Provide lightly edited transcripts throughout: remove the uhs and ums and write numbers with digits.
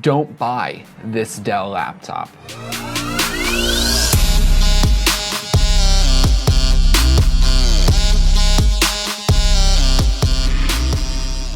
don't buy this Dell laptop.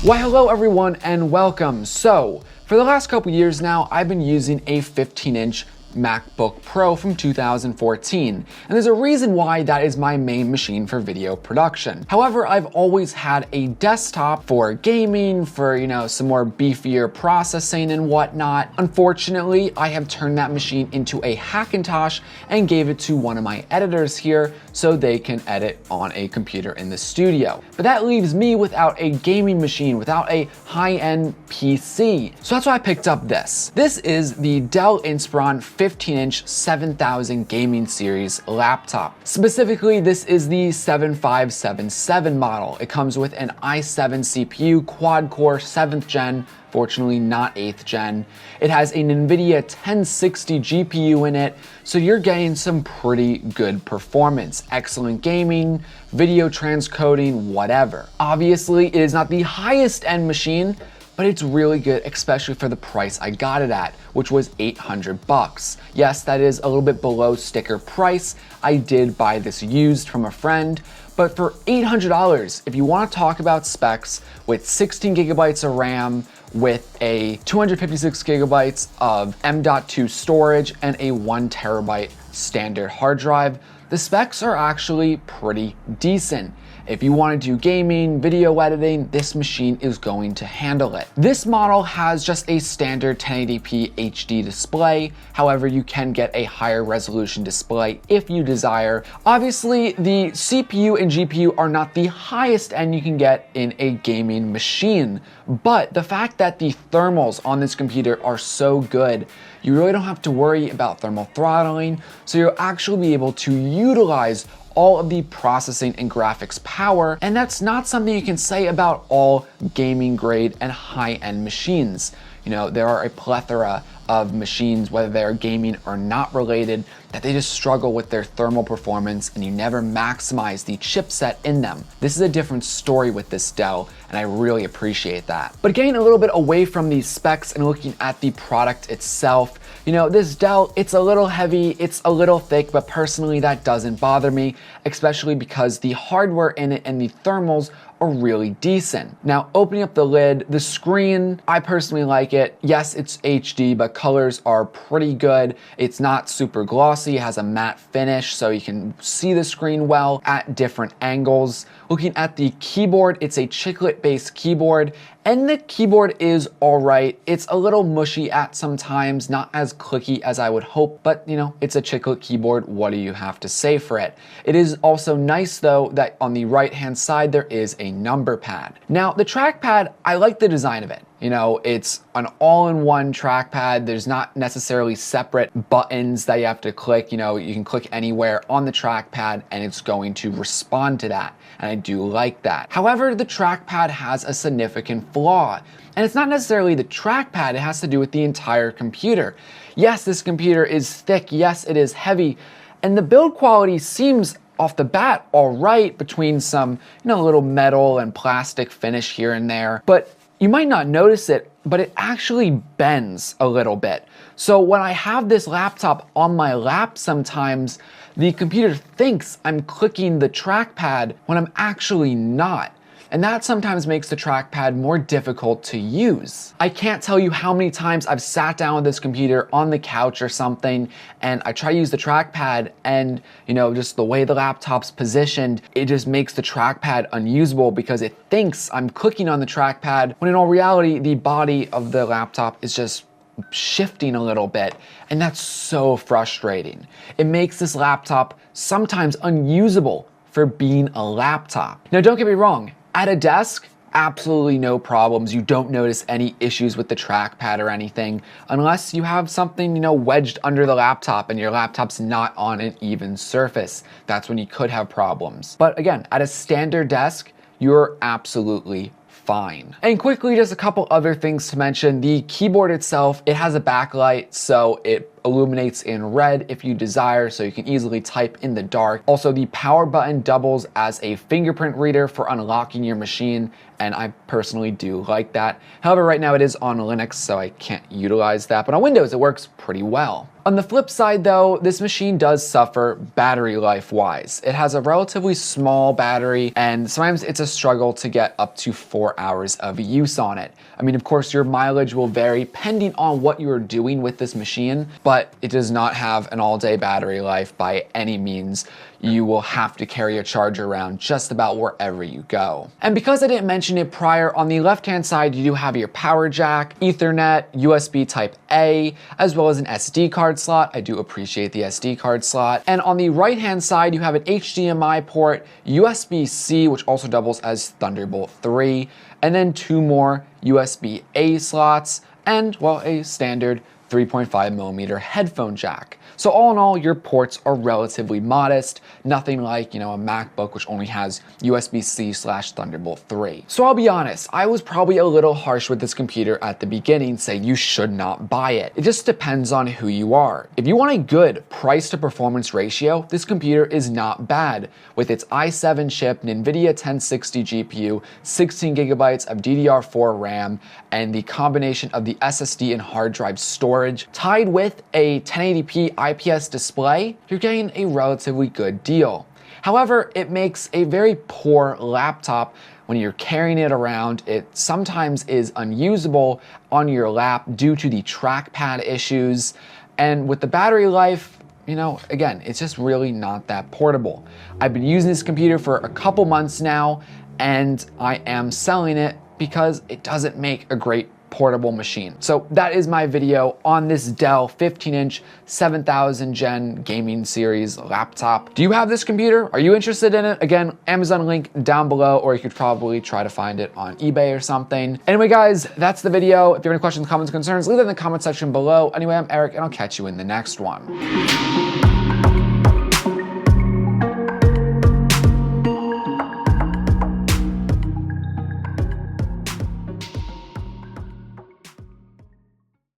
Why, hello everyone and welcome. So, for the last couple years now, I've been using a 15-inch MacBook Pro from 2014, and there's a reason why that is my main machine for video production. However, I've always had a desktop for gaming, for, some more beefier processing and whatnot. Unfortunately, I have turned that machine into a Hackintosh and gave it to one of my editors here so they can edit on a computer in the studio. But that leaves me without a gaming machine, without a high-end PC. So that's why I picked up this. This is the Dell Inspiron 15-inch 7000 gaming series laptop. Specifically, this is the 7577 model. It comes with an i7 CPU, quad-core 7th gen, fortunately not 8th gen. It has an NVIDIA 1060 GPU in it, so you're getting some pretty good performance. Excellent gaming, video transcoding, whatever. Obviously, it is not the highest end machine, but it's really good, especially for the price I got it at, which was $800. Yes, that is a little bit below sticker price. I did buy this used from a friend, but for $800, if you want to talk about specs with 16 gigabytes of RAM, with a 256 gigabytes of M.2 storage and a 1 terabyte standard hard drive, the specs are actually pretty decent. If you want to do gaming, video editing, this machine is going to handle it. This model has just a standard 1080p HD display. However, you can get a higher resolution display if you desire. Obviously, the CPU and GPU are not the highest end you can get in a gaming machine, but the fact that the thermals on this computer are so good, you really don't have to worry about thermal throttling, so you'll actually be able to utilize all of the processing and graphics power, and that's not something you can say about all gaming grade and high-end machines. There are a plethora of machines, whether they're gaming or not related, that they just struggle with their thermal performance and you never maximize the chipset in them. This is a different story with this Dell, and I really appreciate that. But getting a little bit away from these specs and looking at the product itself, this Dell, it's a little heavy, it's a little thick, but personally that doesn't bother me, especially because the hardware in it and the thermals are really decent. Now, opening up the lid, the screen, I personally like it. Yes, it's HD, but colors are pretty good. It's not super glossy, it has a matte finish, so you can see the screen well at different angles. Looking at the keyboard, it's a chiclet-based keyboard, and the keyboard is all right. It's a little mushy at some times, not as clicky as I would hope, but it's a chiclet keyboard. What do you have to say for it? It is also nice though that on the right-hand side, there is a number pad. Now, the trackpad, I like the design of it. It's an all-in-one trackpad. There's not necessarily separate buttons that you have to click. You can click anywhere on the trackpad and it's going to respond to that. And I do like that. However, the trackpad has a significant flaw. And it's not necessarily the trackpad, it has to do with the entire computer. Yes, this computer is thick. Yes, it is heavy. And the build quality seems off the bat all right, between some, little metal and plastic finish here and there. But you might not notice it, but it actually bends a little bit. So when I have this laptop on my lap sometimes, the computer thinks I'm clicking the trackpad when I'm actually not. And that sometimes makes the trackpad more difficult to use. I can't tell you how many times I've sat down with this computer on the couch or something, and I try to use the trackpad, and just the way the laptop's positioned, it just makes the trackpad unusable because it thinks I'm clicking on the trackpad, when in all reality, the body of the laptop is just shifting a little bit, and that's so frustrating. It makes this laptop sometimes unusable for being a laptop. Now, don't get me wrong, at a desk, absolutely no problems. You don't notice any issues with the trackpad or anything, unless you have something, wedged under the laptop and your laptop's not on an even surface. That's when you could have problems. But again, at a standard desk, you're absolutely fine. And quickly, just a couple other things to mention. The keyboard itself, it has a backlight, so it illuminates in red if you desire, so you can easily type in the dark. Also, the power button doubles as a fingerprint reader for unlocking your machine, and I personally do like that. However, right now it is on Linux, so I can't utilize that, but on Windows it works pretty well. On the flip side though, this machine does suffer battery life wise. It has a relatively small battery, and sometimes it's a struggle to get up to 4 hours of use on it. I mean, of course, your mileage will vary depending on what you are doing with this machine, but it does not have an all-day battery life by any means. You will have to carry a charger around just about wherever you go. And because I didn't mention it prior, on the left-hand side, you do have your power jack, Ethernet, USB Type A, as well as an SD card slot. I do appreciate the SD card slot. And on the right-hand side, you have an HDMI port, USB-C, which also doubles as Thunderbolt 3, and then 2 more USB-A slots, and, well, a standard 3.5mm headphone jack. So all in all, your ports are relatively modest, nothing like, a MacBook which only has USB-C/Thunderbolt 3. So I'll be honest, I was probably a little harsh with this computer at the beginning, saying you should not buy it. It just depends on who you are. If you want a good price to performance ratio, this computer is not bad. With its i7 chip, NVIDIA 1060 GPU, 16GB of DDR4 RAM, and the combination of the SSD and hard drive storage, tied with a 1080p IPS display, you're getting a relatively good deal. However, it makes a very poor laptop when you're carrying it around. It sometimes is unusable on your lap due to the trackpad issues, and with the battery life, again, it's just really not that portable. I've been using this computer for a couple months now, and I am selling it because it doesn't make a great portable machine. So that is my video on this Dell 15-inch 7000 Gen gaming series laptop. Do you have this computer? Are you interested in it? Again, Amazon link down below, or you could probably try to find it on eBay or something. Anyway, guys, that's the video. If you have any questions, comments, concerns, leave them in the comment section below. Anyway, I'm Eric, and I'll catch you in the next one.